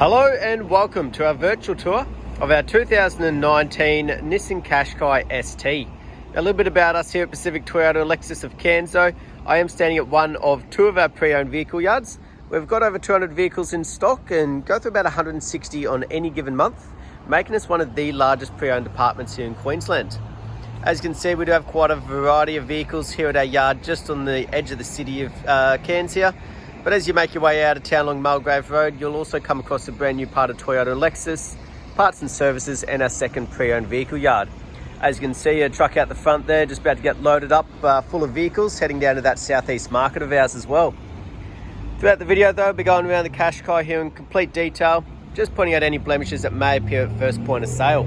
Hello and welcome to our virtual tour of our 2019 Nissan Qashqai ST. A little bit about us here at Pacific Toyota and Lexus of Cairns. I am standing at one of two of our pre-owned vehicle yards. We've got over 200 vehicles in stock and go through about 160 on any given month, making us one of the largest pre-owned departments here in Queensland. As you can see, we do have quite a variety of vehicles here at our yard just on the edge of the city of Cairns here. But as you make your way out of town along Mulgrave Road, you'll also come across a brand new part of Toyota and Lexus, parts and services, and our second pre-owned vehicle yard. As you can see, a truck out the front there, just about to get loaded up full of vehicles, heading down to that southeast market of ours as well. Throughout the video though, we'll be going around the Qashqai here in complete detail, just pointing out any blemishes that may appear at first point of sale.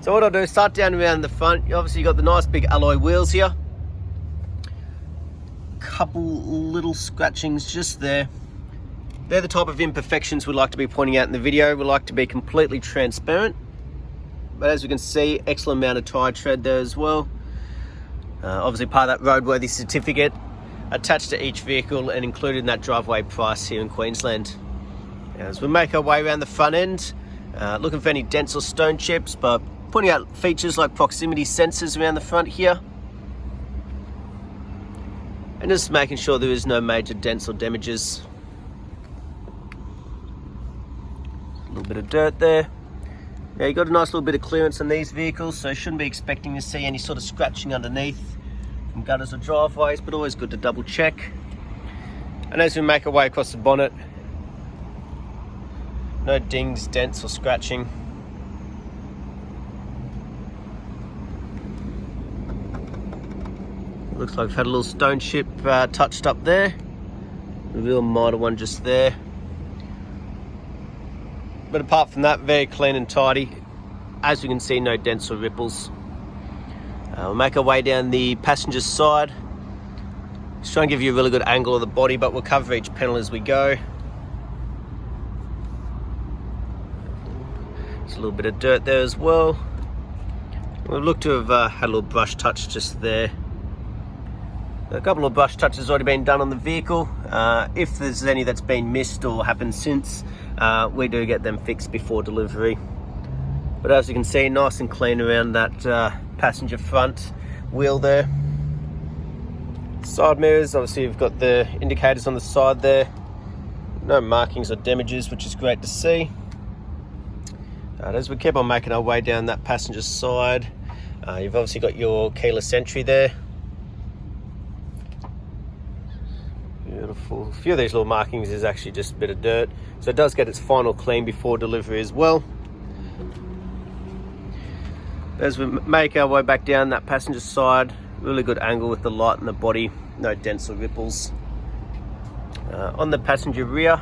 So what I'll do is start down around the front. Obviously you've got the nice big alloy wheels here. Couple little scratchings just there. They're the type of imperfections we like to be pointing out in the video. We like to be completely transparent. But as we can see, excellent amount of tyre tread there as well. Obviously part of that roadworthy certificate attached to each vehicle and included in that driveway price here in Queensland. As we make our way around the front end, looking for any dents or stone chips, but pointing out features like proximity sensors around the front here. And just making sure there is no major dents or damages. A little bit of dirt there. Now you've got a nice little bit of clearance on these vehicles, so you shouldn't be expecting to see any sort of scratching underneath from gutters or driveways, but always good to double check. And as we make our way across the bonnet, no dings, dents or scratching. Looks like we've had a little stone chip touched up there. A real minor one just there. But apart from that, very clean and tidy. As we can see, no dents or ripples. We'll make our way down the passenger side. Just try and give you a really good angle of the body, but we'll cover each panel as we go. There's a little bit of dirt there as well. We've looked to have had a little brush touch just there. A couple of brush touches already been done on the vehicle. If there's any that's been missed or happened since, we do get them fixed before delivery. But as you can see, nice and clean around that passenger front wheel there. Side mirrors, obviously you've got the indicators on the side there. No markings or damages, which is great to see. As we keep on making our way down that passenger side, you've obviously got your keyless entry there. Beautiful. A few of these little markings is actually just a bit of dirt, so it does get its final clean before delivery as well. As we make our way back down that passenger side, really good angle with the light and the body, no dents or ripples. On the passenger rear,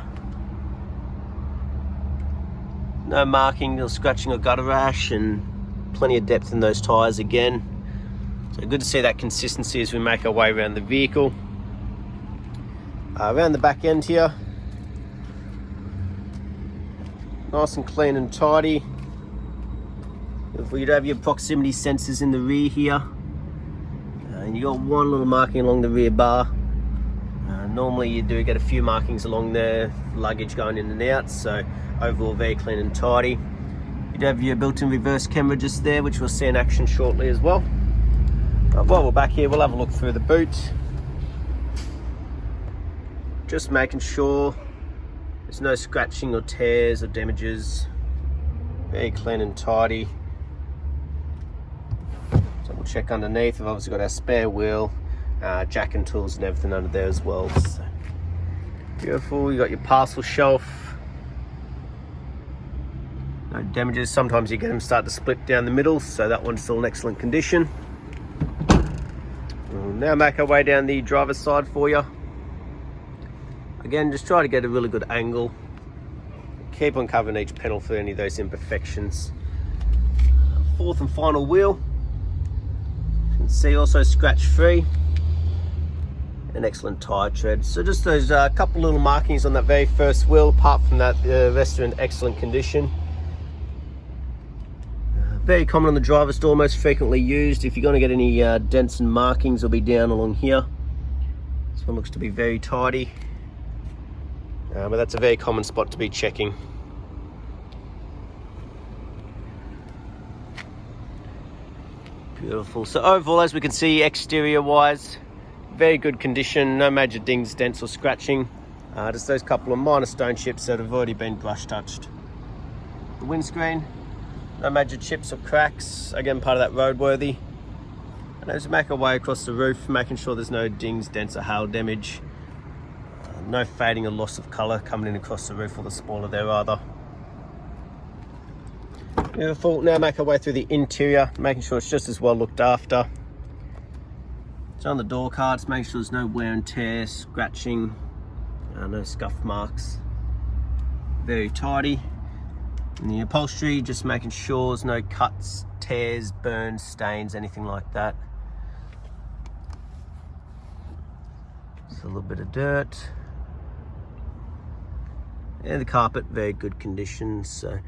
no marking or scratching or gutter rash, and plenty of depth in those tyres again. So good to see that consistency as we make our way around the vehicle. Around the back end here, nice and clean and tidy. You do have your proximity sensors in the rear here, and you got one little marking along the rear bar. Normally you do get a few markings along there, luggage going in and out, so overall very clean and tidy. You do have your built-in reverse camera just there, which we'll see in action shortly as well. While we're back here, we'll have a look through the boot. Just making sure there's no scratching or tears or damages. Very clean and tidy. So we'll check underneath. We've obviously got our spare wheel, jack and tools and everything under there as well. So beautiful. You got your parcel shelf. No damages. Sometimes you get them start to split down the middle, so that one's still in excellent condition. We'll now make our way down the driver's side for you. Again, just try to get a really good angle. Keep on covering each panel for any of those imperfections. Fourth and final wheel. You can see also scratch free. An excellent tyre tread. So just those couple little markings on that very first wheel. Apart from that, the rest are in excellent condition. Very common on the driver's door, most frequently used. If you're going to get any dents and markings, they'll be down along here. This one looks to be very tidy. But that's a very common spot to be checking. Beautiful. So overall, as we can see, exterior wise, very good condition, no major dings, dents or scratching. Just those couple of minor stone chips that have already been brush touched. The windscreen, no major chips or cracks, again part of that roadworthy. And as we make our way across the roof, making sure there's no dings, dents or hail damage. No fading or loss of colour coming in across the roof or the spoiler there either. Beautiful. Now make our way through the interior, making sure it's just as well looked after. So on the door cards, make sure there's no wear and tear, scratching, no scuff marks. Very tidy. And the upholstery, just making sure there's no cuts, tears, burns, stains, anything like that. Just a little bit of dirt. And the carpet, very good condition. So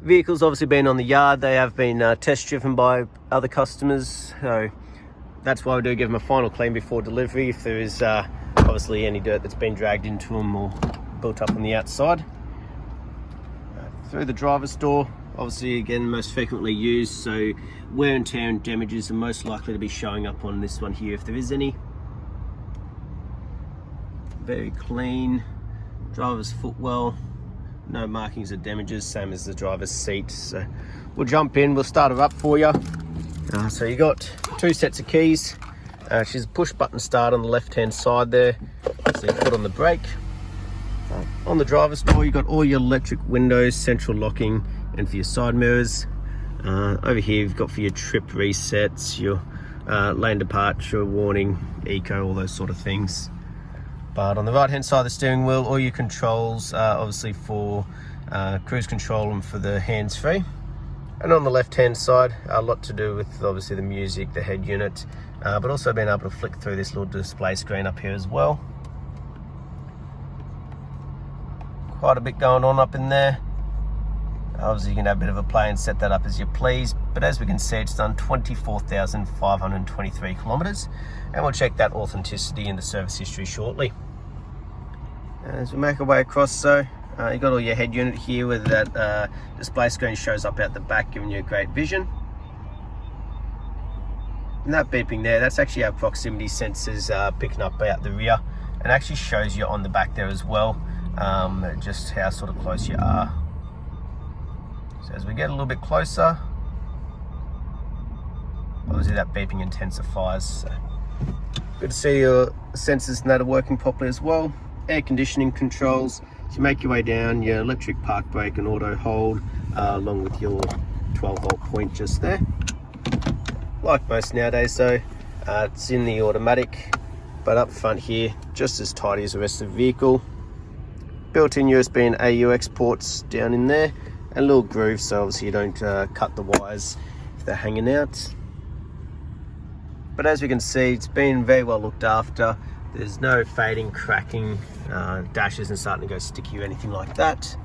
vehicles obviously been on the yard, they have been test driven by other customers, so that's why we do give them a final clean before delivery if there is obviously any dirt that's been dragged into them or built up on the outside. Through the driver's door, obviously again most frequently used, so wear and tear and damages are most likely to be showing up on this one here if there is any. Very clean, driver's footwell. No markings or damages, same as the driver's seat. So we'll jump in, we'll start her up for you. So you got 2 sets of keys. She's a push button start on the left hand side there. So you put on the brake. On the driver's door, you got all your electric windows, central locking, and for your side mirrors. Over here you've got for your trip resets, your lane departure warning, eco, all those sort of things. But on the right hand side of the steering wheel, all your controls are obviously for cruise control and for the hands-free. And on the left hand side, a lot to do with obviously the music, the head unit, but also being able to flick through this little display screen up here as well. Quite a bit going on up in there. Obviously you can have a bit of a play and set that up as you please, but as we can see it's done 24,523 kilometers, and we'll check that authenticity in the service history shortly. As we make our way across, so you've got all your head unit here where that display screen shows up out the back, giving you a great vision. And that beeping there, that's actually our proximity sensors picking up out the rear, and actually shows you on the back there as well, just how sort of close you are. So as we get a little bit closer, obviously that beeping intensifies. So good to see your sensors and that are working properly as well. Air conditioning controls, so you make your way down, your electric park brake and auto hold, along with your 12-volt point just there. Like most nowadays though, it's in the automatic, but up front here, just as tidy as the rest of the vehicle. Built-in USB and AU exports down in there, and a little groove so obviously you don't cut the wires if they're hanging out. But as we can see, it's been very well looked after. There's no fading, cracking, dash isn't starting to go sticky or anything like that.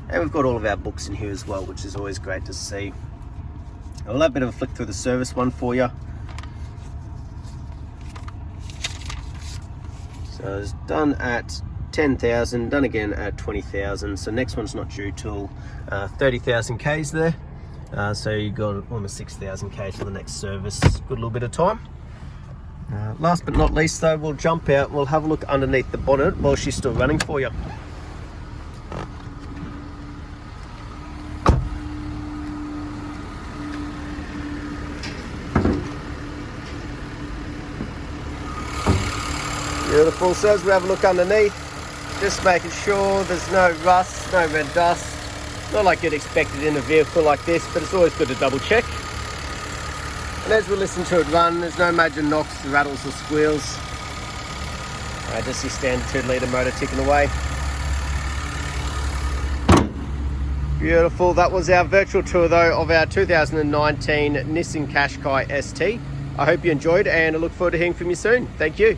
And we've got all of our books in here as well, which is always great to see. I'll have a bit of a flick through the service one for you. So it's done at 10,000, done again at 20,000. So next one's not due till 30,000 Ks there. So you got almost 6,000 K for the next service. Good little bit of time. Last but not least though, we'll jump out and we'll have a look underneath the bonnet while she's still running for you. Beautiful. So as we have a look underneath, just making sure there's no rust, no red dust. Not like you'd expect it in a vehicle like this, but it's always good to double check. And as we listen to it run, there's no major knocks, rattles or squeals. Just your standard 2-litre motor ticking away. Beautiful. That was our virtual tour though of our 2019 Nissan Qashqai ST. I hope you enjoyed and I look forward to hearing from you soon. Thank you.